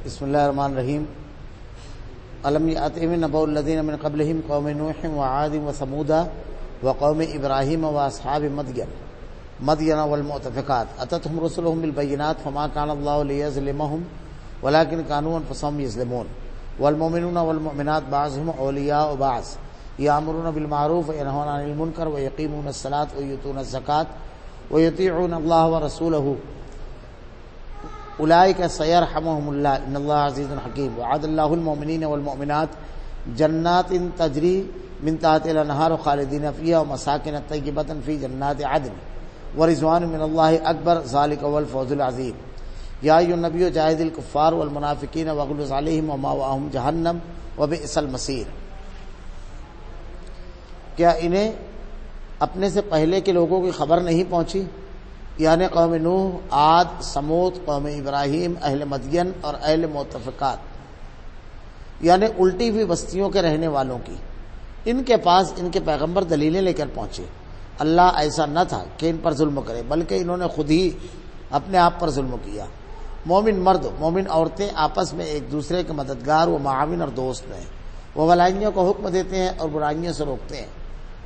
بسم اللہ الرحمن الرحیم الم یأتہم نبأ الذین من قبلہم قوم نوح وعاد وثمود وقوم ابراہیم واصحاب مدین والمؤتفقات اتتہم رسلہم بالبینات فما کان اللہ لیظلمہم ولکن کانوا انفسہم یظلمون والمؤمنون والمؤمنات بعضهم اولیاء بعض یأمرون بالمعروف وینہون عن المنکر ویقیمون الصلاۃ ویؤتون الزکاۃ ویطیعون اللہ ورسولہ اولئک سیرحمہم اللہ ان اللہ عزیز حکیم وعد اللہ المؤمنین والمؤمنات جنات تجری من تحتها الانہار خالدین فیہا ومساکن طیبۃ فی جنات عدن ورضوان من اللہ اکبر ذلک هو الفوز العظیم یا ایھا النبی جاہد الکفار والمنافقین واغلظ علیہم ومأواہم جہنم وبئس المصیر۔ کیا انہیں اپنے سے پہلے کے لوگوں کی خبر نہیں پہنچی، یعنی قوم نوح، عاد، سمود، قوم ابراہیم، اہل مدین اور اہل مؤتفقات، یعنی الٹی ہوئی بستیوں کے رہنے والوں کی؟ ان کے پاس ان کے پیغمبر دلیلیں لے کر پہنچے۔ اللہ ایسا نہ تھا کہ ان پر ظلم کرے، بلکہ انہوں نے خود ہی اپنے آپ پر ظلم کیا۔ مومن مرد، مومن عورتیں آپس میں ایک دوسرے کے مددگار و معاون اور دوست ہیں۔ وہ بھلائیوں کو حکم دیتے ہیں اور برائیوں سے روکتے ہیں،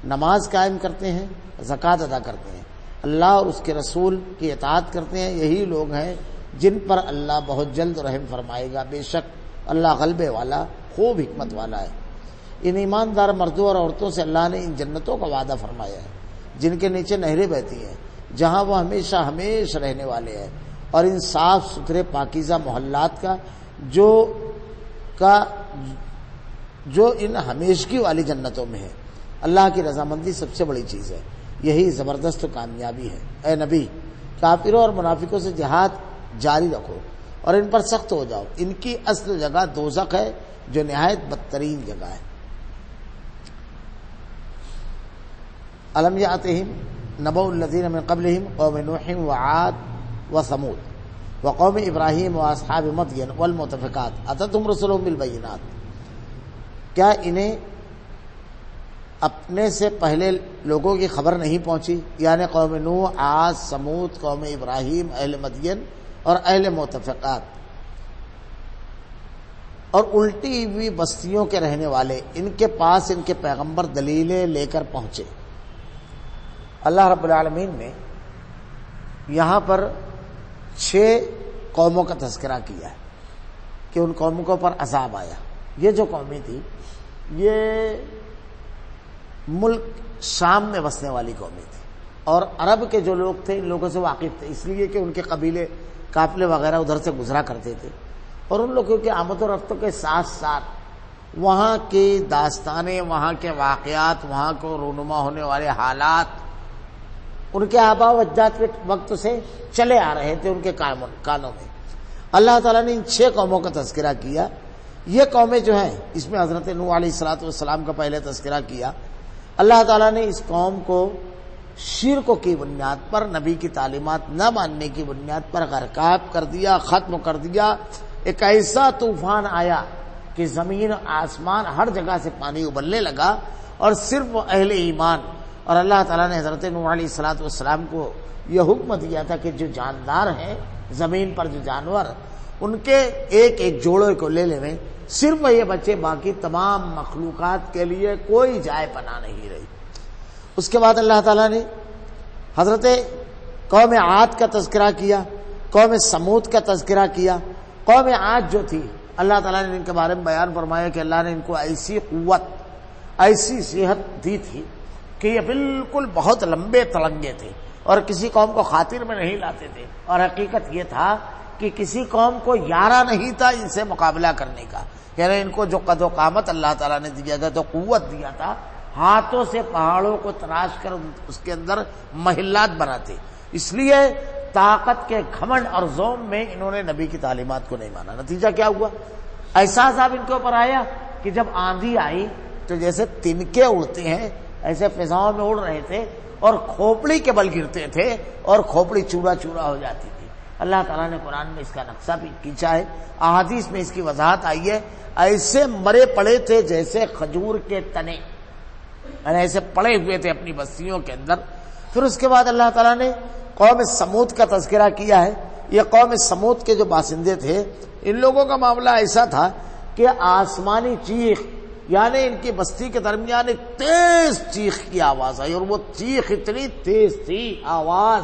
نماز قائم کرتے ہیں، زکوٰۃ ادا کرتے ہیں، اللہ اور اس کے رسول کی اطاعت کرتے ہیں۔ یہی لوگ ہیں جن پر اللہ بہت جلد رحم فرمائے گا، بے شک اللہ غلبے والا خوب حکمت والا ہے۔ ان ایماندار مردوں اور عورتوں سے اللہ نے ان جنتوں کا وعدہ فرمایا ہے جن کے نیچے نہریں بہتی ہیں، جہاں وہ ہمیشہ ہمیشہ رہنے والے ہیں، اور ان صاف ستھرے پاکیزہ محلات کا جو ان ہمیشگی والی جنتوں میں ہے۔ اللہ کی رضامندی سب سے بڑی چیز ہے، یہی زبردست کامیابی ہے۔ اے نبی، کافروں اور منافقوں سے جہاد جاری رکھو اور ان پر سخت ہو جاؤ۔ ان کی اصل جگہ دوزخ ہے جو نہایت بدترین جگہ ہے۔ الم یأتہم نبأ الذین من قبلہم قوم نوح وعاد وثمود وقوم ابراہیم واصحاب مدین والمؤتفقات اتتہم رسلہم بالبینات۔ کیا انہیں اپنے سے پہلے لوگوں کی خبر نہیں پہنچی، یعنی قوم نوح، عاد، سمود، قوم ابراہیم، اہل مدین اور اہل مؤتفقات اور الٹی ہوئی بستیوں کے رہنے والے؟ ان کے پاس ان کے پیغمبر دلیلیں لے کر پہنچے۔ اللہ رب العالمین نے یہاں پر 6 قوموں کا تذکرہ کیا ہے کہ ان قوموں کے اوپر عذاب آیا۔ یہ جو قومیں تھی، یہ ملک شام میں بسنے والی قومیں تھی، اور عرب کے جو لوگ تھے ان لوگوں سے واقف تھے، اس لیے کہ ان کے قبیلے قافلے وغیرہ ادھر سے گزرا کرتے تھے، اور ان لوگوں کی آمد و رفت کے ساتھ ساتھ وہاں کی داستانیں، وہاں کے واقعات، وہاں کو رونما ہونے والے حالات ان کے آباء و اجداد کے وقت سے چلے آ رہے تھے ان کے کانوں میں۔ اللہ تعالیٰ نے ان 6 قوموں کا تذکرہ کیا۔ یہ قومیں جو ہیں، اس میں حضرت نوح علیہ السلام کا پہلے تذکرہ کیا۔ اللہ تعالیٰ نے اس قوم کو شرک کی بنیاد پر، نبی کی تعلیمات نہ ماننے کی بنیاد پر غرقاب کر دیا، ختم کر دیا۔ ایک ایسا طوفان آیا کہ زمین آسمان ہر جگہ سے پانی ابلنے لگا، اور صرف اہل ایمان اور اللہ تعالیٰ نے حضرت نوح علیہ السلام کو یہ حکم دیا تھا کہ جو جاندار ہیں زمین پر، جو جانور، ان کے ایک ایک جوڑے کو لے لیں، صرف یہ بچے، باقی تمام مخلوقات کے لیے کوئی جائے پناہ نہیں رہی۔ اس کے بعد اللہ تعالیٰ نے حضرت قوم عاد کا تذکرہ کیا، قوم سمود کا تذکرہ کیا۔ قوم عاد جو تھی، اللہ تعالیٰ نے ان کے بارے میں بیان فرمایا کہ اللہ نے ان کو ایسی قوت، ایسی صحت دی تھی کہ یہ بالکل بہت لمبے تڑنگے تھے اور کسی قوم کو خاطر میں نہیں لاتے تھے، اور حقیقت یہ تھا کہ کسی قوم کو یارہ نہیں تھا ان سے مقابلہ کرنے کا، یعنی ان کو جو قد و قامت اللہ تعالیٰ نے دیا تھا، تو قوت دیا تھا، ہاتھوں سے پہاڑوں کو تراش کر اس کے اندر محلات بناتے۔ اس لیے طاقت کے گھمنڈ اور زوم میں انہوں نے نبی کی تعلیمات کو نہیں مانا۔ نتیجہ کیا ہوا؟ ایسا عذاب ان کے اوپر آیا کہ جب آندھی آئی تو جیسے تنکے اڑتے ہیں ایسے فضاؤں میں اڑ رہے تھے، اور کھوپڑی کے بل گرتے تھے اور کھوپڑی چورا چورا ہو جاتی تھی۔ اللہ تعالیٰ نے قرآن میں اس کا نقشہ بھی کھینچا ہے، احادیث میں اس کی وضاحت آئی ہے۔ ایسے مرے پڑے تھے جیسے کھجور کے تنے، ایسے پڑے ہوئے تھے اپنی بستیوں کے اندر۔ پھر اس کے بعد اللہ تعالیٰ نے قوم سمود کا تذکرہ کیا ہے۔ یہ قوم سمود کے جو باشندے تھے، ان لوگوں کا معاملہ ایسا تھا کہ آسمانی چیخ، یعنی ان کی بستی کے درمیان ایک تیز چیخ کی آواز آئی، اور وہ چیخ اتنی تیز تھی آواز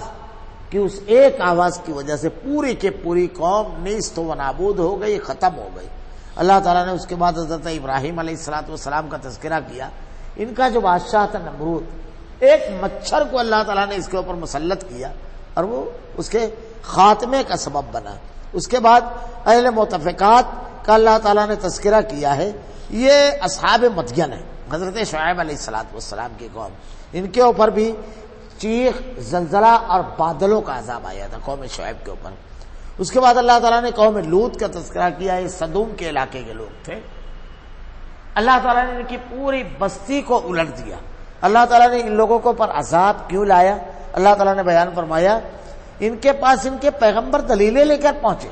کہ اس ایک آواز کی وجہ سے پوری کے پوری قوم نیست و نابود ہو گئی، ختم ہو گئی۔ اللہ تعالیٰ نے اس کے بعد حضرت ابراہیم علیہ السلام کا تذکرہ کیا۔ ان کا جو بادشاہ تھا نمرود، ایک مچھر کو اللہ تعالیٰ نے اس کے اوپر مسلط کیا اور وہ اس کے خاتمے کا سبب بنا۔ اس کے بعد اہل متفقات کا اللہ تعالیٰ نے تذکرہ کیا ہے، یہ اصحاب مدین ہے، حضرت شعیب علیہ السلام کی قوم، ان کے اوپر بھی چیخ، زلزلہ اور بادلوں کا عذاب آیا تھا قوم شعیب کے اوپر۔ اس کے بعد اللہ تعالیٰ نے قوم لوط کا تذکرہ کیا، یہ صدوم کے علاقے کے لوگ تھے۔ اللہ تعالیٰ نے ان کی پوری بستی کو الٹ دیا۔ اللہ تعالیٰ نے ان لوگوں کو پر عذاب کیوں لایا؟ اللہ تعالیٰ نے بیان فرمایا، ان کے پاس ان کے پیغمبر دلیلیں لے کر پہنچے،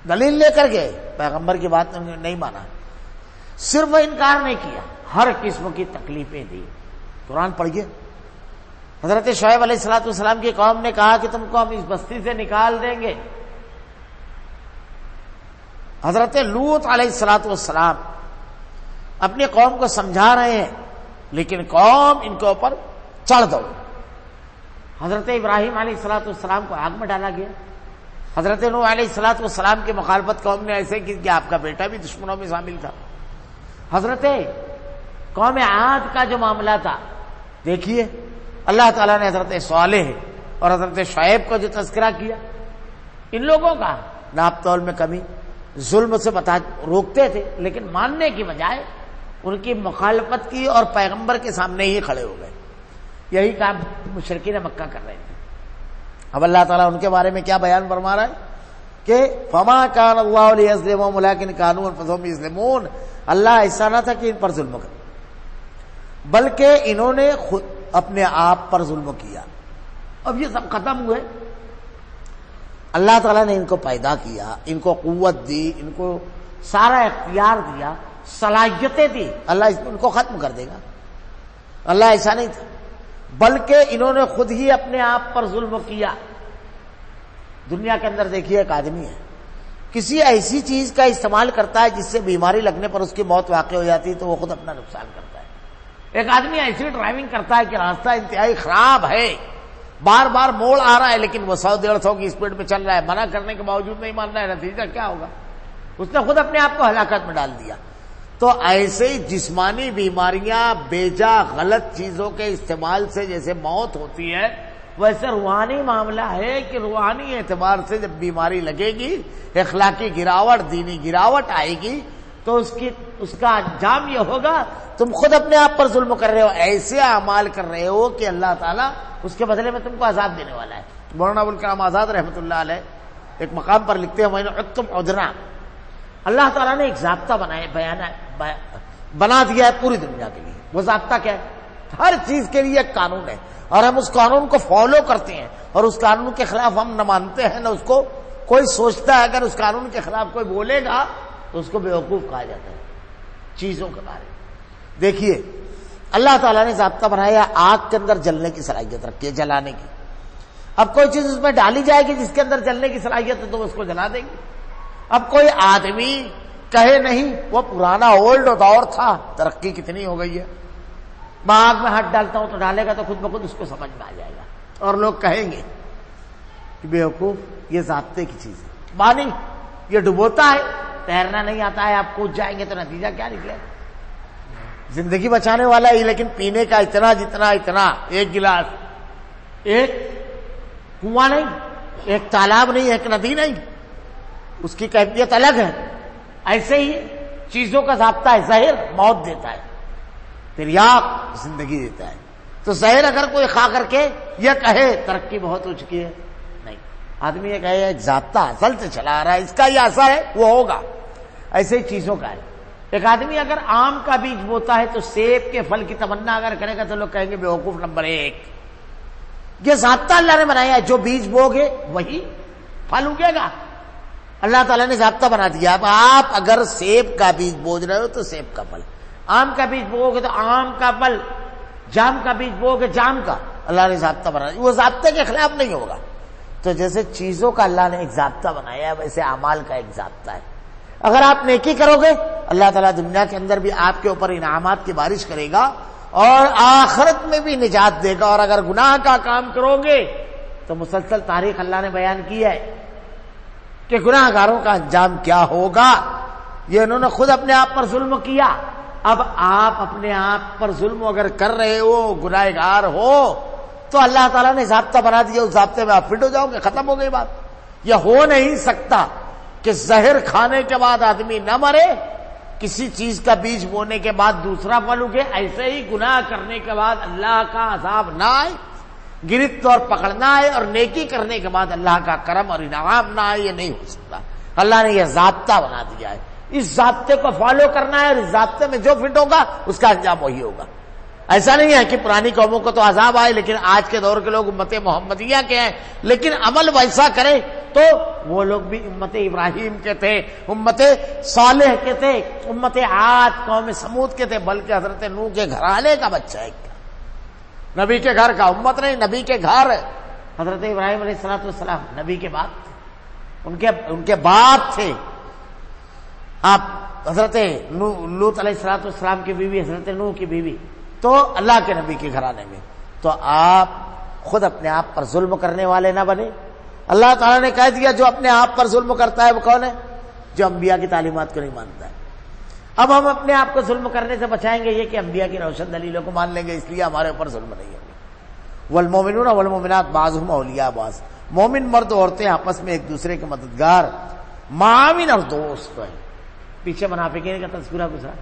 دلیل لے کر گئے، پیغمبر کی بات انہوں نے نہیں مانا، صرف وہ انکار نہیں کیا، ہر قسم کی تکلیفیں دی۔ قرآن پڑھیے، حضرت شعیب علیہ السلام کی قوم نے کہا کہ تم کو ہم اس بستی سے نکال دیں گے۔ حضرت لوط علیہ السلام اپنی قوم کو سمجھا رہے ہیں، لیکن قوم ان کے اوپر چڑھ دو۔ حضرت ابراہیم علیہ السلام کو آگ میں ڈالا گیا۔ حضرت نوح علیہ السلام کی مخالفت قوم نے ایسے کی کہ آپ کا بیٹا بھی دشمنوں میں شامل تھا۔ حضرت قوم عاد کا جو معاملہ تھا، دیکھیے اللہ تعالیٰ نے حضرت صالح اور حضرت شعیب کو جو تذکرہ کیا، ان لوگوں کا ناپ تول میں کمی، ظلم سے روکتے تھے، لیکن ماننے کی بجائے ان کی مخالفت کی اور پیغمبر کے سامنے ہی کھڑے ہو گئے۔ یہی کام مشرکین مکہ کر رہے تھے۔ اب اللہ تعالیٰ ان کے بارے میں کیا بیان فرما رہا ہے کہ فما کان اللہ لیظلمہم ولکن کانوا انفسہم یظلمون، اللہ ایسا نہ تھا کہ ان پر ظلم کرے، بلکہ انہوں نے خود اپنے آپ پر ظلم کیا۔ اب یہ سب ختم ہوئے، اللہ تعالیٰ نے ان کو پیدا کیا، ان کو قوت دی، ان کو سارا اختیار دیا، صلاحیتیں دی، اللہ ان کو ختم کر دے گا؟ اللہ ایسا نہیں تھا، بلکہ انہوں نے خود ہی اپنے آپ پر ظلم کیا۔ دنیا کے اندر دیکھیے، ایک آدمی ہے، کسی ایسی چیز کا استعمال کرتا ہے جس سے بیماری لگنے پر اس کی موت واقع ہو جاتی ہے، تو وہ خود اپنا نقصان کرتا ہے۔ ایک آدمی ایسی ڈرائیونگ کرتا ہے کہ راستہ انتہائی خراب ہے، بار بار موڑ آ رہا ہے، لیکن وہ 100-150 کی اسپیڈ پہ چل رہا ہے، منع کرنے کے باوجود نہیں مان رہا ہے، نتیجہ کیا ہوگا؟ اس نے خود اپنے آپ کو ہلاکت میں ڈال دیا۔ تو ایسے ہی جسمانی بیماریاں بیجا غلط چیزوں کے استعمال سے جیسے موت ہوتی ہے، ویسے روحانی معاملہ ہے کہ روحانی اعتبار سے جب بیماری لگے گی، اخلاقی گراوٹ، دینی گراوٹ آئے گی، تو اس کا انجام یہ ہوگا تم خود اپنے آپ پر ظلم کر رہے ہو، ایسے اعمال کر رہے ہو کہ اللہ تعالیٰ اس کے بدلے میں تم کو عذاب دینے والا ہے۔ مولانا ابوالکلام آزاد رحمۃ اللہ علیہ ایک مقام پر لکھتے ہیں، وَإِنْ عُدْنَا، اللہ تعالیٰ نے ایک ضابطہ بنا دیا ہے پوری دنیا کے لیے۔ وہ ضابطہ کیا ہے؟ ہر چیز کے لیے ایک قانون ہے، اور ہم اس قانون کو فالو کرتے ہیں، اور اس قانون کے خلاف ہم نہ مانتے ہیں نہ اس کو کوئی سوچتا ہے۔ اگر اس قانون کے خلاف کوئی بولے گا تو اس کو بیوقوف کہا جاتا ہے۔ چیزوں کے بارے میں دیکھیے، اللہ تعالیٰ نے ضابطہ بنایا، آگ کے اندر جلنے کی صلاحیت رکھی ہے، جلانے کی۔ اب کوئی چیز اس میں ڈالی جائے گی جس کے اندر جلنے کی صلاحیت ہے تو اس کو جلا دیں گے۔ اب کوئی آدمی کہے نہیں، وہ پرانا اولڈ دور تھا، ترقی کتنی ہو گئی ہے، میں آگ میں ہاتھ ڈالتا ہوں تو ڈالے گا تو خود بخود اس کو سمجھ میں آ جائے گا، اور لوگ کہیں گے کہ بیوقوف، یہ ضابطے کی چیز ہے۔ پانی یہ ڈبوتا ہے، تیرنا نہیں آتا ہے، آپ کود جائیں گے تو نتیجہ کیا نکلے؟ زندگی بچانے والا ہی، لیکن پینے کا اتنا ایک گلاس، ایک کنواں نہیں، ایک تالاب نہیں، ایک ندی نہیں، اس کی کیفیت الگ ہے۔ ایسے ہی چیزوں کا ضابطہ ہے، زہر موت دیتا ہے، تریاق زندگی دیتا ہے۔ تو زہر اگر کوئی کھا کر کے یہ کہے ترقی بہت ہو چکی ہے، نہیں، آدمی یہ کہے ایک ضابطہ اصل سے چلا رہا ہے، اس کا یہ اثر ہے، وہ ہوگا۔ ایسے ہی چیزوں کا ہے۔ ایک آدمی اگر آم کا بیج بوتا ہے تو سیب کے پھل کی تمنا اگر کرے گا تو لوگ کہیں گے بیوقوف نمبر 1۔ یہ ضابطہ اللہ نے بنایا ہے، جو بیج بوگے وہی پھل اگے گا۔ اللہ تعالیٰ نے ضابطہ بنا دیا، اب آپ اگر سیب کا بیج بوجھ رہے ہو تو سیب کا پھل، آم کا بیج بو گے تو آم کا پھل، جام کا بیج بو گے جام کا۔ اللہ نے ضابطہ بنا دیا، وہ ضابطے کے خلاف نہیں ہوگا۔ تو جیسے چیزوں کا اللہ نے ایک ضابطہ بنایا ہے ویسے اعمال کا ایک ضابطہ ہے. اگر آپ نیکی کرو گے اللہ تعالیٰ دنیا کے اندر بھی آپ کے اوپر انعامات کی بارش کرے گا اور آخرت میں بھی نجات دے گا. اور اگر گناہ کا کام کرو گے تو مسلسل تاریخ اللہ نے بیان کی ہے کہ گناہ گاروں کا انجام کیا ہوگا. یہ انہوں نے خود اپنے آپ پر ظلم کیا. اب آپ اپنے آپ پر ظلم اگر کر رہے ہو, گناہ گار ہو, تو اللہ تعالیٰ نے ضابطہ بنا دیا, اس ضابطے میں آپ فٹ ہو جاؤ گے, ختم ہو گئی بات. یہ ہو نہیں سکتا کہ زہر کھانے کے بعد آدمی نہ مرے, کسی چیز کا بیج بونے کے بعد دوسرا پھل اگے. ایسے ہی گناہ کرنے کے بعد اللہ کا عذاب نہ آئے, گرفت اور پکڑنا آئے, اور نیکی کرنے کے بعد اللہ کا کرم اور انعام نہ آئے. یہ نہیں ہو سکتا. اللہ نے یہ ضابطہ بنا دیا ہے, اس ضابطے کو فالو کرنا ہے, اور اس ضابطے میں جو فٹ ہوگا اس کا انجام وہی ہوگا. ایسا نہیں ہے کہ پرانی قوموں کو تو عذاب آئے لیکن آج کے دور کے لوگ امت محمدیہ کے ہیں, لیکن عمل ویسا کرے تو وہ لوگ بھی امت ابراہیم کے تھے, امت صالح کے تھے, امت عاد قوم سمود کے تھے, بلکہ حضرت نوح کے گھرانے کا بچہ ہے. نبی کے گھر کا, امت نہیں, نبی کے گھر. حضرت ابراہیم علیہ السلام نبی کے باپ تھے, ان کے باپ تھے. آپ حضرت لوط علیہ السلام کی بیوی حضرت نوح کی بیوی, تو اللہ کے نبی کے گھرانے میں. تو آپ خود اپنے آپ پر ظلم کرنے والے نہ بنے. اللہ تعالیٰ نے کہہ دیا جو اپنے آپ پر ظلم کرتا ہے وہ کون ہے؟ جو انبیاء کی تعلیمات کو نہیں مانتا ہے. اب ہم اپنے آپ کو ظلم کرنے سے بچائیں گے یہ کہ انبیاء کی روشن دلیلوں کو مان لیں گے, اس لیے ہمارے اوپر ظلم نہیں ہوگا. والمومنون والمومنات بعضهم اولیاء بعض, مومن مرد و عورتیں آپس میں ایک دوسرے کے مددگار, معاون اور دوست ہیں. پیچھے منافقین کا تذکرہ گزرا.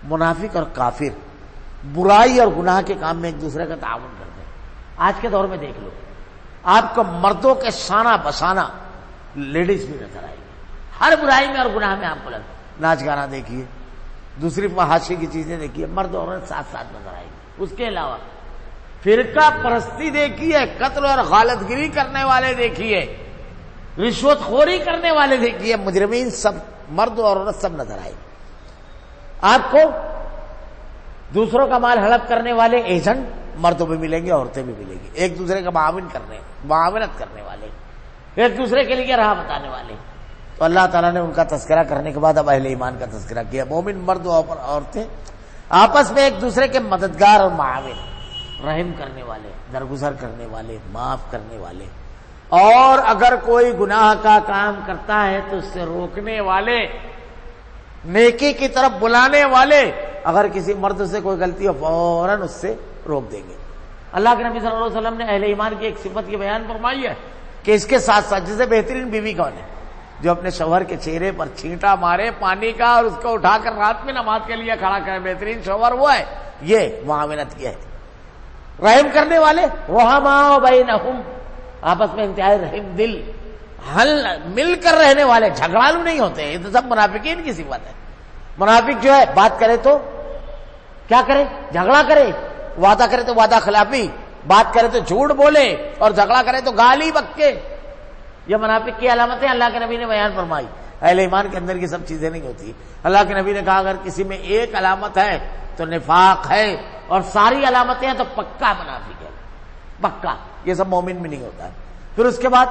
منافق اور کافر برائی اور گناہ کے کام میں ایک دوسرے کا تعاون کرتے ہیں. آج کے دور میں دیکھ لو, آپ کو مردوں کے شانہ بشانہ لیڈیز بھی نظر آئے گی. ہر برائی میں اور گناہ میں آپ کو ناچ گانا دیکھیے, دوسری فحاشی کی چیزیں دیکھیے, مرد اور عورت ساتھ ساتھ نظر آئے گی. اس کے علاوہ فرقہ پرستی دیکھیے, قتل اور غارت گری کرنے والے دیکھیے, رشوت خوری کرنے والے دیکھیے, مجرمین سب مرد اور عورت سب نظر آئے گی. آپ کو دوسروں کا مال ہڑپ کرنے والے ایجنٹ مردوں بھی ملیں گے, عورتیں بھی ملیں گی. ایک دوسرے کا معاونت کرنے والے, ایک دوسرے کے لیے راہ بتانے والے. تو اللہ تعالیٰ نے ان کا تذکرہ کرنے کے بعد اب اہل ایمان کا تذکرہ کیا. مومن مرد اور عورتیں آپس میں ایک دوسرے کے مددگار اور معاون, رحم کرنے والے, درگزر کرنے والے, معاف کرنے والے, اور اگر کوئی گناہ کا کام کرتا ہے تو اس سے روکنے والے, نیکی کی طرف بلانے والے. اگر کسی مرد سے کوئی غلطی ہو فوراً اس سے روک دیں گے. اللہ کے نبی صلی اللہ علیہ وسلم نے اہل ایمان کی ایک صفت کی بیان فرمائی ہے کہ اس کے ساتھ ساتھ جیسے بہترین بیوی کون ہے؟ جو اپنے شوہر کے چہرے پر چھینٹا مارے پانی کا اور اس کو اٹھا کر رات میں نماز کے لیے کھڑا کرے. بہترین شوہر وہ ہے. یہ معاونت کی ہے. رحم کرنے والے, رحماء بینہم, آپس میں انتہائی رحم دل, مل کر رہنے والے, جھگڑالو نہیں ہوتے. یہ تو سب منافقین کی صفت ہے. منافق جو ہے بات کرے تو کیا کرے؟ جھگڑا کرے. وعدہ کرے تو وعدہ خلافی, بات کرے تو جھوٹ بولے, اور جھگڑا کرے تو گالی بکے. یہ منافق کی علامتیں اللہ کے نبی نے بیان فرمائی. اہل ایمان کے اندر کی سب چیزیں نہیں ہوتی. اللہ کے نبی نے کہا اگر کسی میں ایک علامت ہے تو نفاق ہے, اور ساری علامتیں ہیں تو پکا منافق ہے, پکا. یہ سب مومن میں نہیں ہوتا ہے. پھر اس کے بعد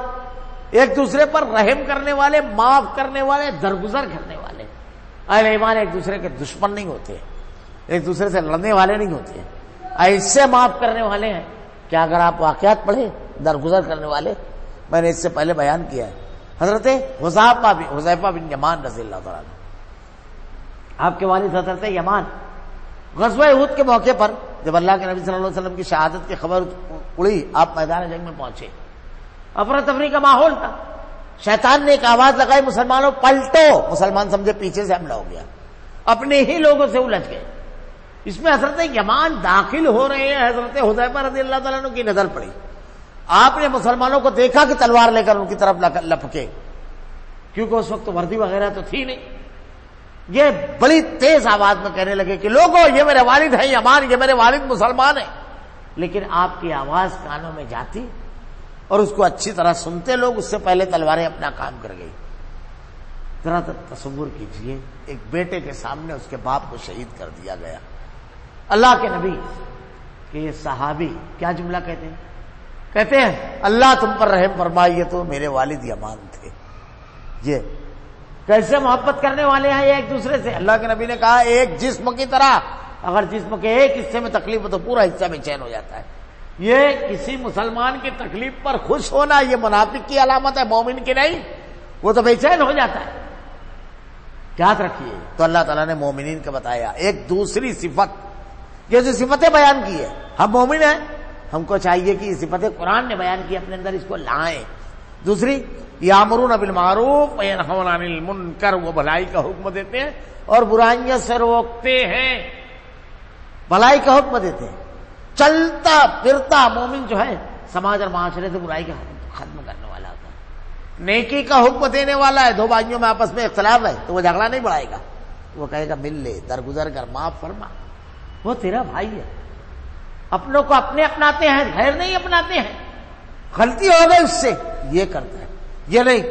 ایک دوسرے پر رحم کرنے والے, معاف کرنے والے, درگزر کرنے والے. اہل ایمان ایک دوسرے کے دشمن نہیں ہوتے, ایک دوسرے سے لڑنے والے نہیں ہوتے ہیں. ایسے معاف کرنے والے ہیں کہ اگر آپ واقعات پڑھیں درگزر کرنے والے, میں نے اس سے پہلے بیان کیا ہے. حضرت حذیفہ بن یمان رضی اللہ تعالیٰ عنہ, آپ کے والد حضرت یمان, غزوہ احد کے موقع پر جب اللہ کے نبی صلی اللہ علیہ وسلم کی شہادت کی خبر اڑی, آپ میدان جنگ میں پہنچے. افراتفری کا ماحول تھا. شیطان نے ایک آواز لگائی, مسلمانوں پلٹو. مسلمان سمجھے پیچھے سے حملہ ہو گیا, اپنے ہی لوگوں سے الجھ گئے. اس میں حضرت یمان داخل ہو رہے ہیں. حضرت حذیفہ رضی اللہ تعالیٰ عنہ کی نظر پڑی. آپ نے مسلمانوں کو دیکھا کہ تلوار لے کر ان کی طرف لپکے, کیونکہ اس وقت وردی وغیرہ تو تھی نہیں. یہ بڑی تیز آواز میں کہنے لگے کہ لوگوں یہ میرے والد ہیں یمان, یہ میرے والد مسلمان ہیں. لیکن آپ کی آواز کانوں میں جاتی اور اس کو اچھی طرح سنتے لوگ, اس سے پہلے تلواریں اپنا کام کر گئی. ذرا تصور کیجئے, ایک بیٹے کے سامنے اس کے باپ کو شہید کر دیا گیا. اللہ کے نبی کہ یہ صحابی کیا جملہ کہتے ہیں؟ کہتے ہیں اللہ تم پر رحم فرمائیے تو میرے والد یمان تھے. یہ کیسے محبت کرنے والے ہیں ایک دوسرے سے. اللہ کے نبی نے کہا ایک جسم کی طرح، اگر جسم کے ایک حصے میں تکلیف ہو تو پورا حصہ بے چین ہو جاتا ہے. یہ کسی مسلمان کی تکلیف پر خوش ہونا یہ منافق کی علامت ہے، مومن کی نہیں. وہ تو بے چین ہو جاتا ہے. یاد رکھیے. تو اللہ تعالیٰ نے مومنین کا بتایا. ایک دوسری صفت، یہ جو صفتیں بیان کی ہے، ہم مومن ہیں، ہم کو چاہیے کہ یہ صفتیں قرآن نے بیان کی اپنے اندر اس کو لائیں. دوسری، یامرون بالمعروف وینہون عن المنکر، وہ بھلائی کا حکم دیتے ہیں اور برائیاں سے روکتے ہیں. بھلائی کا حکم دیتے ہیں. چلتا پھرتا مومن جو ہے سماج اور معاشرے سے برائی کا ختم کرنے والا ہوتا ہے. نیکی کا حکم دینے والا ہے. دو بھائیوں میں آپس میں اختلاف ہے تو وہ جھگڑا نہیں بڑھائے گا، وہ کہے گا مل لے، درگزر کر، معاف فرما، وہ تیرا بھائی ہے. اپنوں کو اپنے اپناتے ہیں، غیر نہیں اپناتے ہیں. غلطی ہو گئی اس سے، یہ کرتا ہے. یہ نہیں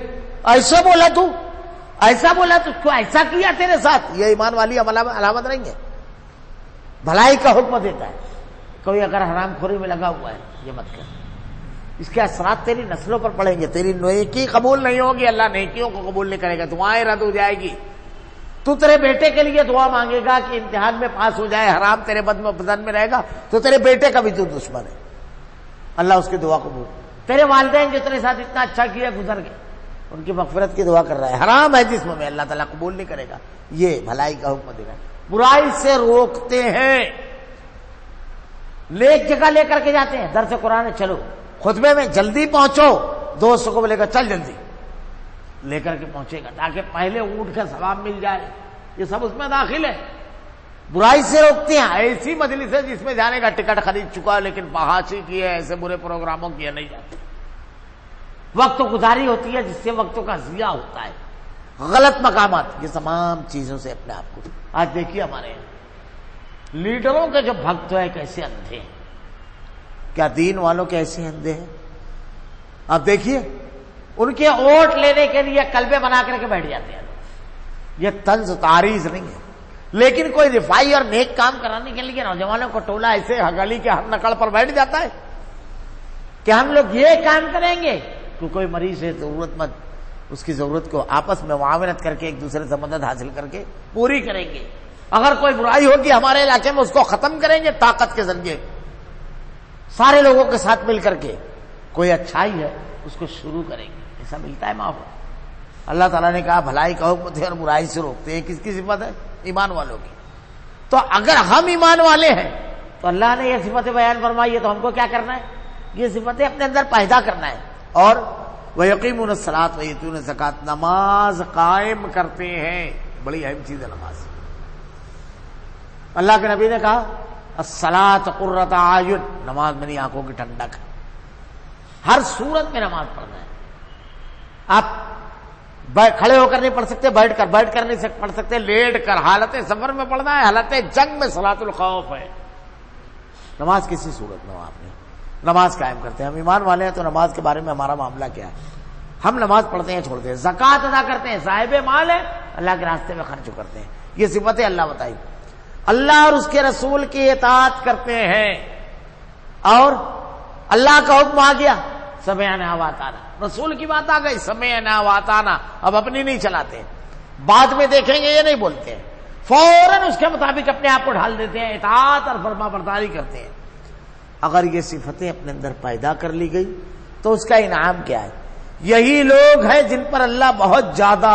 ایسا بولا تو، ایسا بولا تو ایسا کیا تیرے ساتھ، یہ ایمان والی علامت نہیں ہے. بھلائی کا حکم دیتا ہے. کوئی اگر حرام خوری میں لگا ہوا ہے، یہ مت کر، اس کے اثرات تیری نسلوں پر پڑیں گے. تیری نیکی قبول نہیں ہوگی، اللہ نیکیوں کو قبول نہیں کرے گا، دعائیں رد ہو جائے گی. تو تیرے بیٹے کے لیے دعا مانگے گا کہ امتحان میں پاس ہو جائے، حرام تیرے بدن میں رہے گا تو تیرے بیٹے کا بھی تو دشمن ہے. اللہ اس کی دعا قبول. تیرے والدین جو تیرے ساتھ اتنا اچھا کیا گزر گئے، ان کی مغفرت کی دعا کر رہا ہے، حرام ہے جسم میں، اللہ تعالیٰ قبول نہیں کرے گا. یہ بھلائی کا حکم دے گا. برائی سے روکتے ہیں. نیک جگہ لے کر کے جاتے ہیں. درس قرآن چلو، خطبے میں جلدی پہنچو، دوستوں کو بولے گا چل جلدی، لے کر کے پہنچے گا تاکہ پہلے اونٹ کا ثواب مل جائے. یہ سب اس میں داخل ہے. برائی سے روکتے ہیں. ایسی مجلس ہے جس میں جانے کا ٹکٹ خرید چکا لیکن فحاشی کی ہے، ایسے برے پروگراموں کی نہیں جاتے. وقت گزاری ہوتی ہے جس سے وقتوں کا ضیاع ہوتا ہے. غلط مقامات، یہ تمام چیزوں سے اپنے آپ کو. آج دیکھیے ہمارے یہاں لیڈروں کے جو بھکت ہے کیسے اندھے ہیں. کیا دین والوں کے ایسے اندھے ہیں؟ آپ دیکھیے ان کے ووٹ لینے کے لیے کلبے بنا کر کے بیٹھ جاتے ہیں. یہ طنز تعریض نہیں ہے، لیکن کوئی رفائی اور نیک کام کرانے کے لیے نوجوانوں کو ٹولہ ایسے گلی کے ہر نکڑ پر بیٹھ جاتا ہے کہ ہم لوگ یہ کام کریں گے. تو کوئی مریض ہے، ضرورت مند، اس کی ضرورت کو آپس میں معاونت کر کے ایک دوسرے سے مدد حاصل کر کے پوری کریں گے. اگر کوئی برائی ہوگی ہمارے علاقے میں اس کو ختم کریں گے طاقت کے ذریعے، سارے لوگوں کے ساتھ مل کر کے. کوئی اچھائی ہے اس کو شروع کریں گے. ایسا ملتا ہے معاف. اللہ تعالیٰ نے کہا بھلائی کا حکم دے اور برائی سے روکتے ہیں. کس کی صفت ہے؟ ایمان والوں کی. تو اگر ہم ایمان والے ہیں تو اللہ نے یہ صفتیں بیان فرمائی ہے تو ہم کو کیا کرنا ہے؟ یہ صفتیں اپنے اندر پیدا کرنا ہے. اور وَيَقِيمُونَ الصَّلَاةَ وَيُؤْتُونَ الزَّكَاةَ، نماز قائم کرتے ہیں. بڑی اہم چیز ہے نماز. اللہ کے نبی نے کہا الصلاۃ قرۃ اعین، نماز میری آنکھوں کی ٹھنڈک ہے. ہر صورت میں نماز پڑھنا ہے. آپ کھڑے ہو کر نہیں پڑھ سکتے، بیٹھ کر نہیں پڑھ سکتے، لیٹ کر، حالت سفر میں پڑھنا ہے، حالت جنگ میں صلاۃ الخوف ہے. نماز کسی صورت میں آپ نے نماز قائم کرتے ہیں. ہم ایمان والے ہیں تو نماز کے بارے میں ہمارا معاملہ کیا ہے؟ ہم نماز پڑھتے ہیں، چھوڑتے ہیں، زکوٰۃ ادا کرتے ہیں، صاحب مال ہے، اللہ کے راستے میں خرچ کرتے ہیں. یہ صفتیں اللہ بتائی. اللہ اور اس کے رسول کی اطاعت کرتے ہیں. اور اللہ کا حکم آ گیا سمعنا واطعنا، رسول کی بات آ گئی سمعنا واطعنا، اب اپنی نہیں چلاتے. بعد میں دیکھیں گے یہ نہیں بولتے ہیں، فوراً اس کے مطابق اپنے آپ کو ڈھال دیتے ہیں، اطاعت اور فرما برداری کرتے ہیں. اگر یہ صفتیں اپنے اندر پیدا کر لی گئی تو اس کا انعام کیا ہے؟ یہی لوگ ہیں جن پر اللہ بہت زیادہ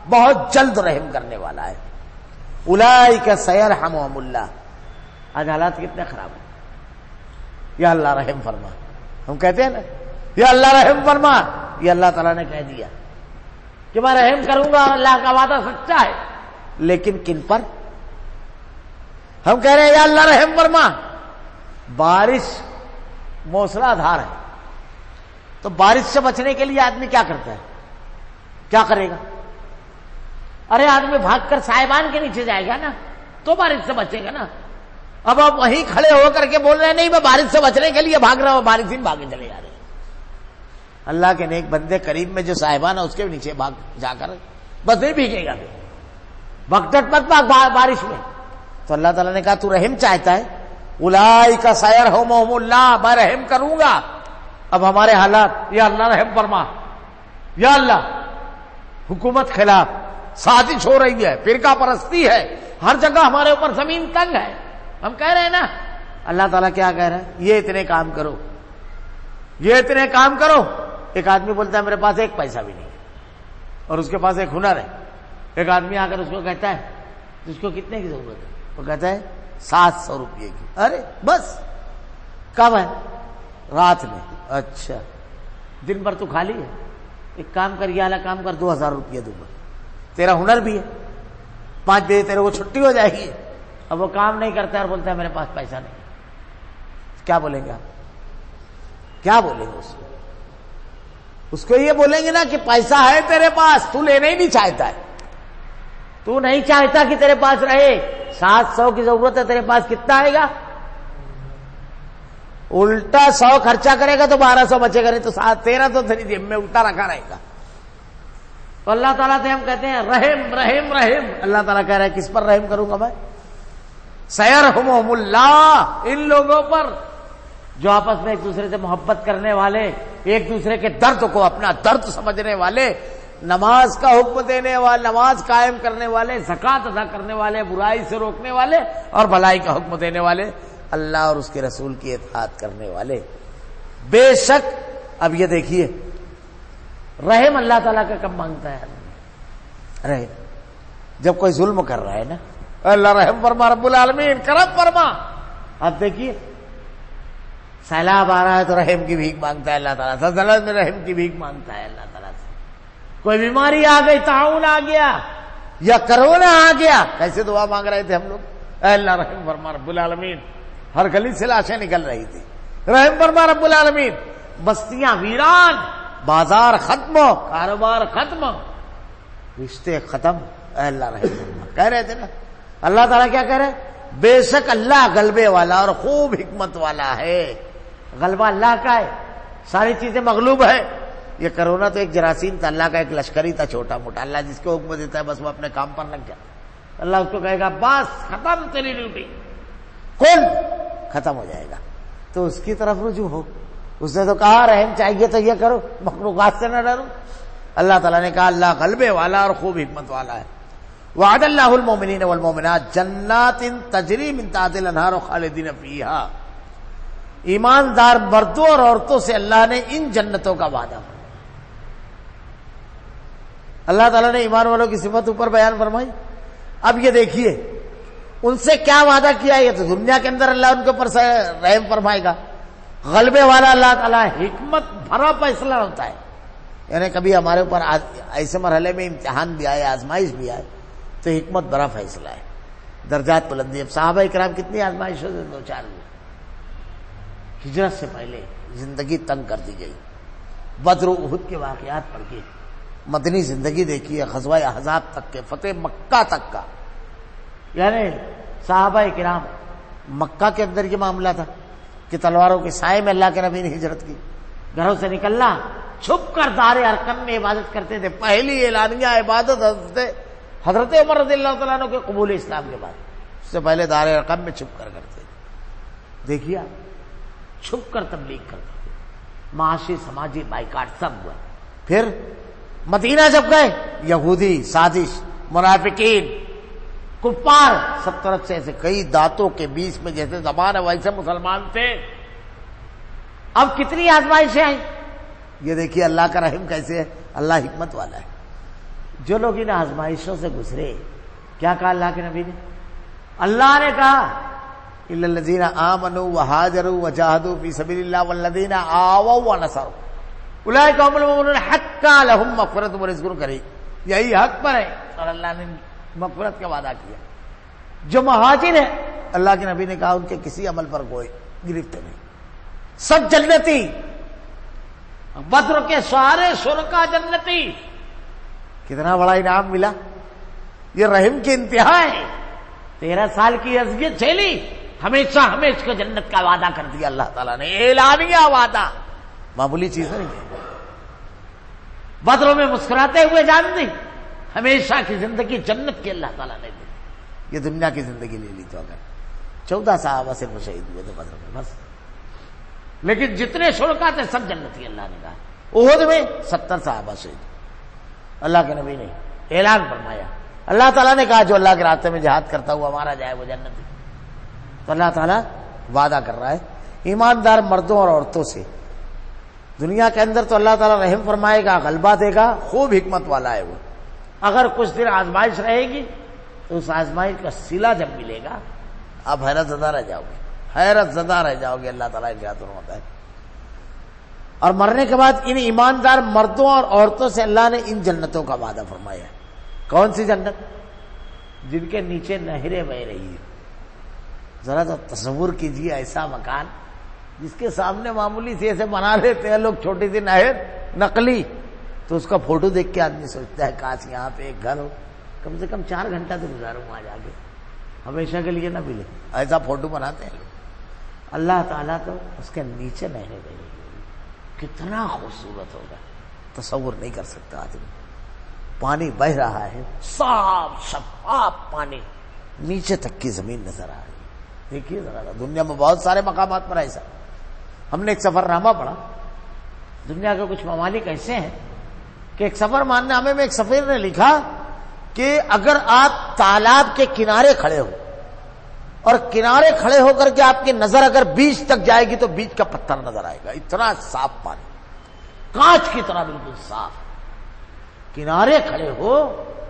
بہت جلد رحم کرنے والا ہے. اولئک سیرحمہم اللہ. آج حالات کتنے خراب ہیں. یا اللہ رحم فرما، ہم کہتے ہیں نا یا اللہ رحم فرما. یہ اللہ تعالیٰ نے کہہ دیا کہ میں رحم کروں گا، اللہ کا وعدہ سچا ہے. لیکن کن پر؟ ہم کہہ رہے ہیں یا اللہ رحم فرما، بارش موسلا دھار ہے تو بارش سے بچنے کے لیے آدمی کیا کرتا ہے؟ کیا کرے گا؟ ارے آدمی بھاگ کر سائبان کے نیچے جائے گا نا تو بارش سے بچے گا نا. اب آپ وہیں کھڑے ہو کر کے بول رہے ہیں نہیں میں بارش سے بچنے کے لیے بھاگ رہا ہوں، بارش ہی بھاگے چلے جا رہے ہیں. اللہ کے نیک بندے قریب میں جو صاحبان ہے اس کے نیچے بھاگ جا کر بس نہیں بھیگے گا، وقتت مت بھاگ بارش میں. تو اللہ تعالیٰ نے کہا تو رحم چاہتا ہے، اولئک سیرحمہم اللہ، میں رحم کروں گا. اب ہمارے حالات، یا اللہ رحم فرما، یا اللہ حکومت خلاف سازش ہو رہی ہے، فرقہ پرستی ہے، ہر جگہ ہمارے اوپر زمین تنگ ہے. ہم کہہ رہے ہیں نا، اللہ تعالیٰ کیا کہہ رہے ہیں؟ یہ اتنے کام کرو، یہ اتنے کام کرو. ایک آدمی بولتا ہے میرے پاس ایک پیسہ بھی نہیں ہے، اور اس کے پاس ایک ہنر ہے. ایک آدمی آ کر اس کو کہتا ہے اس کو کتنے کی ضرورت ہے؟ وہ کہتا ہے 700 روپئے کی. ارے بس، کب ہے؟ رات میں. اچھا دن بھر تو خالی ہے، ایک کام کر، یہ والا کام کر، 2000 روپیہ دوں گا. تیرا ہنر بھی ہے، 5 بجے تیرے کو چھٹی ہو جائے گی. اب وہ کام نہیں کرتا اور بولتا ہے میرے پاس پیسہ نہیں. کیا بولیں گے آپ؟ کیا بولیں گے اس کو یہ بولیں گے نا کہ پیسہ ہے تیرے پاس، تو لینا ہی نہیں چاہتا ہے، تو نہیں چاہتا کہ تیرے پاس رہے. 700 کی ضرورت ہے، تیرے پاس کتنا آئے گا؟ الٹا 100 خرچہ کرے گا تو 1200 بچے گا، نہیں تو 1300 تیری جیب میں الٹا رکھا رہے گا. تو اللہ تعالیٰ سے ہم کہتے ہیں رحم رحم رحم. اللہ تعالیٰ کہہ رہا ہے کس پر رحم کروں گا میں؟ سیرحمہم اللہ، ان لوگوں پر جو آپس میں ایک دوسرے سے محبت کرنے والے، ایک دوسرے کے درد کو اپنا درد سمجھنے والے، نماز کا حکم دینے والے، نماز قائم کرنے والے، زکوٰۃ ادا کرنے والے، برائی سے روکنے والے اور بھلائی کا حکم دینے والے، اللہ اور اس کے رسول کی اطاعت کرنے والے. بے شک اب یہ دیکھیے رحم اللہ تعالیٰ کا کب مانگتا ہے؟ رحم جب کوئی ظلم کر رہا ہے نا، اللہ رحم فرما، رب العالمین کرم فرما. اب دیکھیے سیلاب آ رہا ہے تو رحم کی بھیک مانگتا ہے اللہ تعالیٰ، زلزلہ میں رحم کی بھیک مانگتا ہے اللہ تعالیٰ سے. کوئی بیماری آ گئی، تعاون آ گیا یا کرونا آ گیا، کیسے دعا مانگ رہے تھے ہم لوگ؟ اے اللہ رحم فرما رب العالمین. ہر گلی سے لاشیں نکل رہی تھی، رحم فرما رب العالمین. بستیاں ویران، بازار ختم، کاروبار ختم، رشتے ختم، اے اللہ رحم فرما. کہہ رہے تھے نا، اللہ تعالیٰ کیا کہہ رہے؟ بے شک اللہ غلبے والا اور خوب حکمت والا ہے. غلبہ اللہ کا ہے، ساری چیزیں مغلوب ہے. یہ کرونا تو ایک جراثیم تھا، اللہ کا ایک لشکری تھا چھوٹا موٹا. اللہ جس کو حکم دیتا ہے بس وہ اپنے کام پر لگ جاتا. اللہ اس کو کہے گا بس ختم تیری ڈیوٹی، کون ختم ہو جائے گا. تو اس کی طرف رجوع ہو. اس نے تو کہا رحم چاہیے تو یہ کرو، مخلوقات سے نہ ڈرو. اللہ تعالیٰ نے کہا اللہ غلبے والا اور خوب حکمت والا ہے. وعد اللہ المؤمنین والمؤمنات جنات تجری من تحتها الانہار خالدین فیہا. ایماندار مردوں اور عورتوں سے اللہ نے ان جنتوں کا وعدہ فرمایا. اللہ تعالیٰ نے ایمان والوں کی صفت اوپر بیان فرمائی. اب یہ دیکھیے ان سے کیا وعدہ کیا. یہ تو دنیا کے اندر اللہ ان کے اوپر رحم فرمائے گا. غلبے والا اللہ تعالیٰ حکمت بھرا فیصلہ ہوتا ہے. یعنی کبھی ہمارے اوپر ایسے مرحلے میں امتحان بھی آئے، آزمائش بھی آئے تو حکمت بھرا فیصلہ ہے. درجات بلندی. اب صحابہ کرام کتنی آزمائشوں سے دو چار ہوئے. ہجرت سے پہلے زندگی تنگ کر دی گئی، بدر و احد کے واقعات پڑھ کے مدنی زندگی دیکھی ہے، غزوہ احزاب تک کے، فتح مکہ تک کا. یعنی صحابہ کرام مکہ کے اندر یہ معاملہ تھا کہ تلواروں کے سائے میں اللہ کے نبی نے ہجرت کی. گھروں سے نکلنا، چھپ کر دار ارقم میں عبادت کرتے تھے. پہلی اعلانیہ عبادت حضرت عمر رضی اللہ تعالیٰ عنہ کے قبول اسلام کے بعد. اس سے پہلے دار ارقم میں چھپ کر کرتے تھے. دیکھیے چھپ کر تبلیغ کرتے تھے. معاشی سماجی بائیکاٹ سب ہوا. پھر مدینہ جب گئے، یہودی سازش، منافقین، کفار سب طرف سے ایسے کئی دانتوں کے بیچ میں جیسے زبان ہے ویسے مسلمان تھے. اب کتنی آزمائشیں آئیں. یہ دیکھیے اللہ کا رحم کیسے ہے. اللہ حکمت والا ہے. جو لوگ ان آزمائشوں سے گزرے، کیا کہا اللہ کے نبی نے؟ اللہ نے کہا الا الذین آمنوا وہاجروا وجاہدوا فی سبیل اللہ والذین آووا ونصروا اولئک هم المؤمنون حقا لهم مغفرۃ ورزق کریم. یہی حق پر ہے اور اللہ نے مغفرت کا وعدہ کیا. جو مہاجر ہے اللہ کے نبی نے کہا ان کے کسی عمل پر کوئی گرفت نہیں، سب جنتی. بدر کے سارے شرکا جنتی. کتنا بڑا انعام ملا. یہ رحم کی انتہا ہے. 13 سال کی اذیت جھیلی، ہمیشہ ہمیشہ کو جنت کا وعدہ کر دیا اللہ تعالیٰ نے. اعلانیہ وعدہ، معمولی چیز نہیں ہے. بدروں میں مسکراتے ہوئے جان دی، ہمیشہ کی زندگی جنت کی اللہ تعالیٰ نے دی. یہ دنیا کی زندگی لے لی تو اگر 14 صحابہ صرف شہید ہوئے تھے بدر میں. بس لیکن جتنے شرکا تھے سب جنتی اللہ نے کہا. احد میں 70 صحابہ شہید. اللہ کے نبی نے اعلان فرمایا. اللہ تعالیٰ نے کہا جو اللہ کے راستے میں جہاد کرتا ہوا مارا جائے وہ جنتی. تو اللہ تعالیٰ وعدہ کر رہا ہے ایماندار مردوں اور عورتوں سے. دنیا کے اندر تو اللہ تعالیٰ رحم فرمائے گا, غلبہ دے گا, خوب حکمت والا ہے وہ. اگر کچھ دن آزمائش رہے گی تو اس آزمائش کا صلہ جب ملے گا آپ حیرت زدہ رہ جاؤ گے, حیرت زدہ رہ جاؤ گے. اللہ تعالیٰ ارشاد فرماتا ہے. اور مرنے کے بعد ان ایماندار مردوں اور عورتوں سے اللہ نے ان جنتوں کا وعدہ فرمایا. کون سی جنت؟ جن کے نیچے نہریں بہ رہی ہیں. ذرا تو تصور کیجیے ایسا مکان جس کے سامنے معمولی سے ایسے بنا لیتے ہیں لوگ چھوٹی سی نہر نقلی, تو اس کا فوٹو دیکھ کے آدمی سوچتا ہے کاش یہاں پہ ایک گھر ہو, کم سے کم 4 گھنٹہ تو گزاروں وہاں جا کے, ہمیشہ کے لیے نہ ملے. ایسا فوٹو بناتے ہیں لوگ. اللہ تعالیٰ تو اس کے نیچے نہریں بہ رہی ہیں. کتنا خوبصورت ہوگا تصور نہیں کر سکتا آدمی. پانی بہ رہا ہے, صاف شفاف پانی, نیچے تک کی زمین نظر آ رہی ہے. دیکھیے ذرا, دنیا میں بہت سارے مقامات پر ایسا. ہم نے ایک سفر نامہ پڑھا, دنیا کے کچھ ممالک ایسے ہیں کہ ایک سفر نامے میں ایک سفیر نے لکھا کہ اگر آپ تالاب کے کنارے کھڑے ہو اور کنارے کھڑے ہو کر کے آپ کی نظر اگر بیچ تک جائے گی تو بیچ کا پتھر نظر آئے گا. اتنا صاف پانی, کانچ کی طرح بالکل صاف. کنارے کھڑے ہو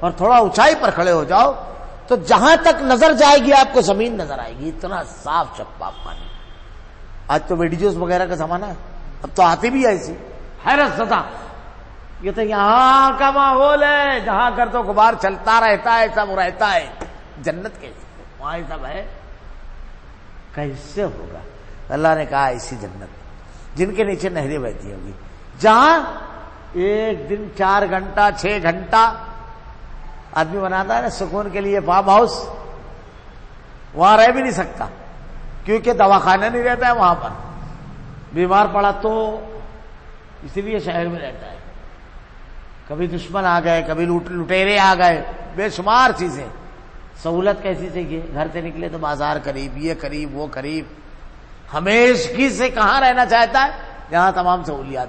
اور تھوڑا اونچائی پر کھڑے ہو جاؤ تو جہاں تک نظر جائے گی آپ کو زمین نظر آئے گی. اتنا صاف شفاف پانی. آج تو ویڈیوز وغیرہ کا زمانہ ہے, اب تو آتی بھی ایسی حیرت زدہ. یہ تو یہاں کا ماحول ہے جہاں کر تو غبار چلتا رہتا ہے, سب رہتا ہے. جنت کے وہاں سب ہے. کیسے ہوگا؟ اللہ نے کہا ایسی جنت جن کے نیچے نہریں بہتی ہوں گی, جہاں ایک دن 4 گھنٹہ 6 گھنٹہ آدمی بناتا ہے نا سکون کے لیے فارم ہاؤس, وہاں رہ بھی نہیں سکتا کیونکہ دواخانہ نہیں رہتا ہے وہاں پر. بیمار پڑا تو اسی لیے شہر میں رہتا ہے. کبھی دشمن آ گئے, کبھی لٹیرے آ گئے, بے شمار چیزیں. سہولت کیسی چاہیے, گھر سے نکلے تو بازار قریب, یہ قریب وہ قریب. ہمیشگی سے کہاں رہنا چاہتا ہے؟ جہاں تمام سہولیات.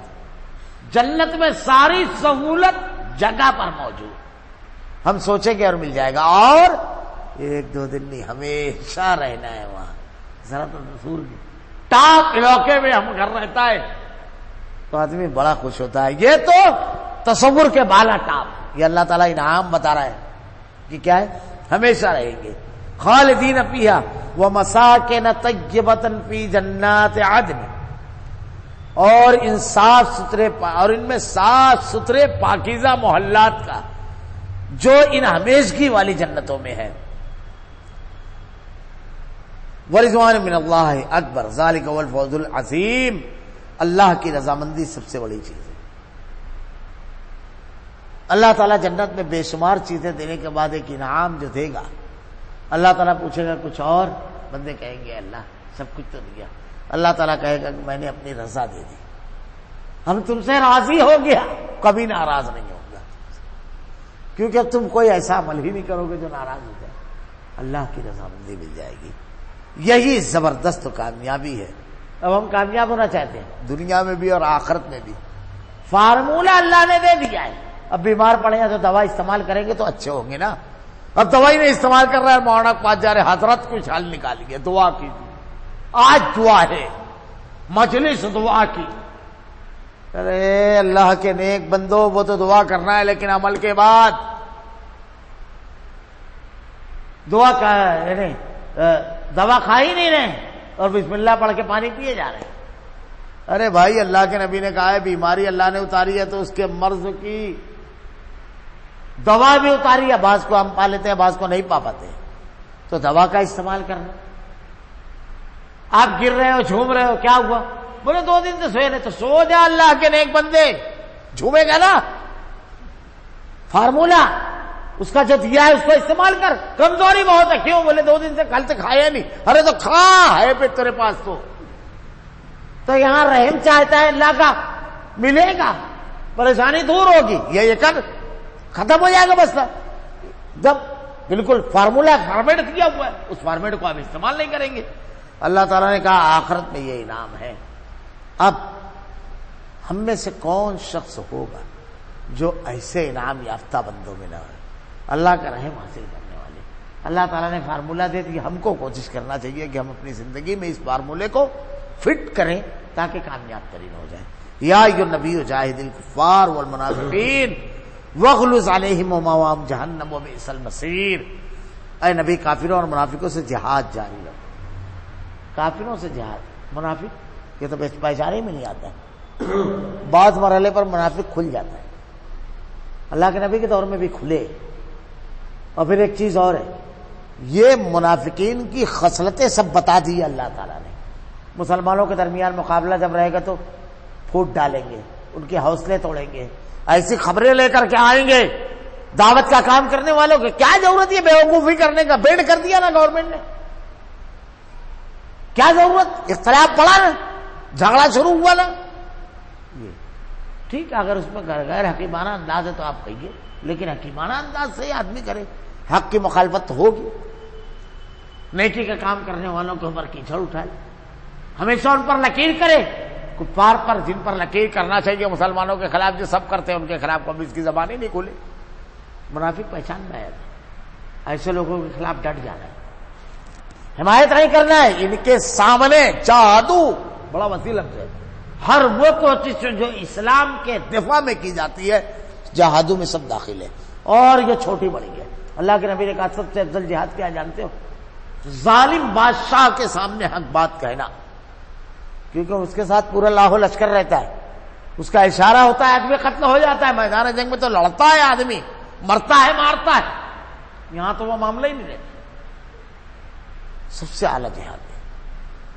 جنت میں ساری سہولت جگہ پر موجود. ہم سوچیں گے اور مل جائے گا, اور 1-2 دن نہیں, ہمیشہ رہنا ہے وہاں. ذرا تو تصور کی ٹاپ علاقے میں ہم گھر رہتا ہے تو آدمی بڑا خوش ہوتا ہے. یہ تو تصور کے بالا ٹاپ. یہ اللہ تعالیٰ انعام بتا رہا ہے کہ کیا ہے, ہمیشہ رہیں گے. خالدین فیہا ومساکن طیبۃ فی جنات عدن. اور ان صاف ستھرے اور ان میں صاف ستھرے پاکیزہ محلات کا جو ان ہمیشگی والی جنتوں میں ہے. ورضوان من اللہ اکبر ذالک هو الفوز العظیم. اللہ کی رضامندی سب سے بڑی چیز ہے. اللہ تعالیٰ جنت میں بے شمار چیزیں دینے کے بعد ایک انعام جو دے گا, اللہ تعالیٰ پوچھے گا کچھ اور, بندے کہیں گے اللہ سب کچھ تو دیا. اللہ تعالیٰ کہے گا کہ میں نے اپنی رضا دے دی, ہم تم سے راضی ہو گیا, کبھی ناراض نہیں ہوگا کیونکہ اب تم کوئی ایسا عمل ہی نہیں کرو گے جو ناراض ہو جائے. اللہ کی رضامندی مل جائے گی. یہی زبردست کامیابی ہے. اب ہم کامیاب ہونا چاہتے ہیں دنیا میں بھی اور آخرت میں بھی. فارمولہ اللہ نے دے دیا ہے. اب بیمار پڑے ہیں تو دوا استعمال کریں گے تو اچھے ہوں گے نا. اب دوائی نہیں استعمال کر رہا ہے, مولانا کے پاس جا رہے, حضرت کچھ حل نکالیے, دعا کیجیے. آج دعا ہے, مجلس دعا کی. ارے اللہ کے نیک بندو, وہ تو دعا کرنا ہے لیکن عمل کے بعد. دعا کا یعنی دوا کھا ہی نہیں رہے اور بسم اللہ پڑھ کے پانی پیے جا رہے ہیں. ارے بھائی, اللہ کے نبی نے کہا ہے بیماری اللہ نے اتاری ہے تو اس کے مرض کی دوا بھی اتاری ہے. بعض کو ہم پا لیتے ہیں, بعض کو نہیں پا پاتے, تو دوا کا استعمال کرنا. آپ گر رہے ہو, جھوم رہے ہو, کیا ہوا؟ بولے 2 دن سے سوئے نہیں. تو سو جا, اللہ کے نیک بندے, جھومے گا نا. فارمولہ اس کا جو دیا ہے اس کو استعمال کر. کمزوری بہت ہے, کیوں؟ بولے 2 دن سے کل سے کھایا نہیں. ارے تو کھا, ہے پہ تیرے پاس تو یہاں رحم چاہتا ہے اللہ کا, ملے گا, پریشانی دور ہوگی. یہ کر, ختم ہو جائے گا مسئلہ. جب بالکل فارمولہ فارمیٹ کیا ہوا ہے, اس فارمیٹ کو آپ استعمال نہیں کریں گے. اللہ تعالیٰ نے کہا آخرت میں یہ انعام ہے. اب ہم میں سے کون شخص ہوگا جو ایسے انعام یافتہ بندوں میں نہ ہو، اللہ کا رحم حاصل کرنے والے. اللہ تعالیٰ نے فارمولہ دے دیا، ہم کو کوشش کرنا چاہیے کہ ہم اپنی زندگی میں اس فارمولے کو فٹ کریں تاکہ کامیاب ترین ہو جائیں. یا ایھا النبی جاہد الکفار والمنافقین واغلظ علیہم ومأواہم جہنم وبئس المصیر. اے نبی کافروں اور منافقوں سے جہاد جاری رکھو. کافروں سے جہاد، منافق یہ تو پہچانے میں نہیں آتا ہے، بعض مرحلے پر منافق کھل جاتا ہے، اللہ کے نبی کے دور میں بھی کھلے. اور پھر ایک چیز اور ہے، یہ منافقین کی خصلتیں سب بتا دی اللہ تعالیٰ نے. مسلمانوں کے درمیان مقابلہ جب رہے گا تو پھوٹ ڈالیں گے، ان کے حوصلے توڑیں گے، ایسی خبریں لے کر کے آئیں گے. دعوت کا کام کرنے والوں کو کیا ضرورت ہے بیوقوفی کرنے کا؟ بینڈ کر دیا نا گورنمنٹ نے، کیا ضرورت؟ اختلاف پڑا نا، جھگڑا شروع ہوا نا. یہ ٹھیک ہے، اگر اس میں غیر حکیمانہ انداز ہے تو آپ کہیے، لیکن حکیمانہ انداز سے ہی آدمی کرے. حق کی مخالفت تو ہوگی، نیکی کا کام کرنے والوں کے اوپر کیچڑ اٹھائے، ہمیشہ ان پر لکیر کرے. کفار پر جن پر لکیر کرنا چاہیے مسلمانوں کے خلاف جو سب کرتے ہیں ان کے خلاف کبھی اس کی زبان ہی نہیں کھولے. منافق پہچان میں آیا تھا، ایسے لوگوں کے خلاف ڈٹ جانا ہے، حمایت نہیں کرنا ہے. ان کے سامنے جادو بڑا وسیع لفظ ہے، ہر وہ کوشش جو اسلام کے دفاع میں کی جاتی ہے جہادوں میں سب داخل ہے، اور یہ چھوٹی بڑی ہے. اللہ کے نبی نے کہا سب سے افضل جہاد کیا جانتے ہو؟ ظالم بادشاہ کے سامنے حق بات کہنا، کیونکہ اس کے ساتھ پورا لاہو لشکر رہتا ہے، اس کا اشارہ ہوتا ہے آدمی قتل ہو جاتا ہے. میدان جنگ میں تو لڑتا ہے آدمی، مرتا ہے مارتا ہے، یہاں تو وہ معاملہ ہی نہیں رہتا. سب سے اعلیٰ جہاد ہے.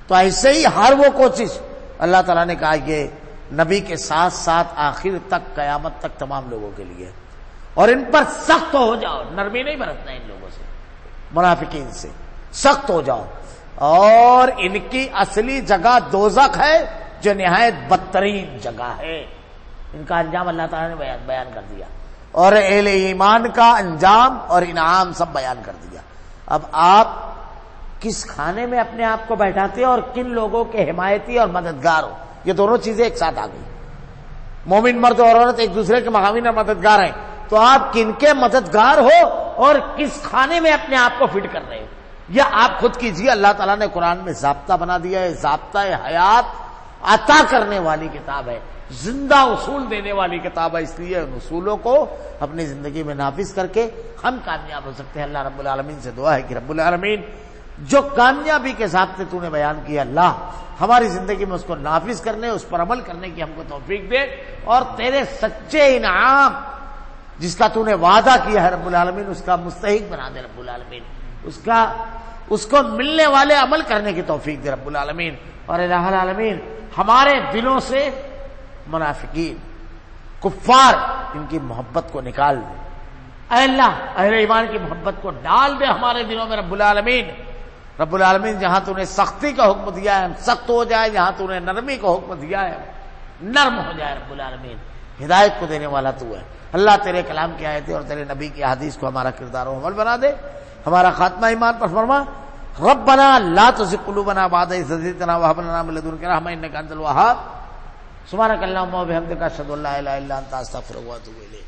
تو ایسے ہی ہر وہ کوشش اللہ تعالیٰ نے کہا یہ نبی کے ساتھ ساتھ آخر تک قیامت تک تمام لوگوں کے لیے، اور ان پر سخت ہو جاؤ، نرمی نہیں برتنا ان لوگوں سے، منافقین سے سخت ہو جاؤ. اور ان کی اصلی جگہ دوزخ ہے جو نہایت بدترین جگہ ہے. ان کا انجام اللہ تعالیٰ نے بیان کر دیا، اور اہل ایمان کا انجام اور انعام سب بیان کر دیا. اب آپ کس کھانے میں اپنے آپ کو بیٹھاتے ہو اور کن لوگوں کے حمایتی اور مددگار ہو، یہ دونوں چیزیں ایک ساتھ آ گئی. مومن مرد اور عورت ایک دوسرے کے مغامین اور مددگار ہیں، تو آپ کن کے مددگار ہو اور کس کھانے میں اپنے آپ کو فٹ کر رہے ہو یہ آپ خود کیجیے. اللہ تعالیٰ نے قرآن میں ضابطہ بنا دیا ہے، ضابطہ حیات عطا کرنے والی کتاب ہے، زندہ اصول دینے والی کتاب ہے. اس لیے ان اصولوں کو اپنی زندگی میں نافذ کر کے ہم کامیاب ہو سکتے ہیں. اللہ رب العالمین سے دعا ہے کہ رب العالمین جو کامیابی کے ضابطے تو نے بیان کیا، اللہ ہماری زندگی میں اس کو نافذ کرنے، اس پر عمل کرنے کی ہم کو توفیق دے، اور تیرے سچے انعام جس کا تو نے وعدہ کیا ہے رب العالمین اس کا مستحق بنا دے رب العالمین، اس کو ملنے والے عمل کرنے کی توفیق دے رب العالمین. اور الہ العالمین ہمارے دلوں سے منافقین کفار ان کی محبت کو نکال دے. اے اللہ اہل ایمان کی محبت کو ڈال دے ہمارے دلوں میں رب العالمین. رب العالمین جہاں تو نے سختی کا حکم دیا ہے ہم سخت ہو جائے، جہاں تو نے نرمی کا حکم دیا ہے نرم ہو جائے رب العالمین. ہدایت کو دینے والا تو ہے اللہ. تیرے کلام کی آیتیں اور تیرے نبی کی احادیث کو ہمارا کردار و عمل بنا دے. ہمارا خاتمہ ایمان پر فرما. ربنا لا تزغ قلوبنا بعد إذ هديتنا وهب لنا من لدنك رحمة إنك أنت الوهاب. سبحانك اللهم وبحمدك أشهد أن لا إله إلا أنت أستغفرك وأتوب إليك.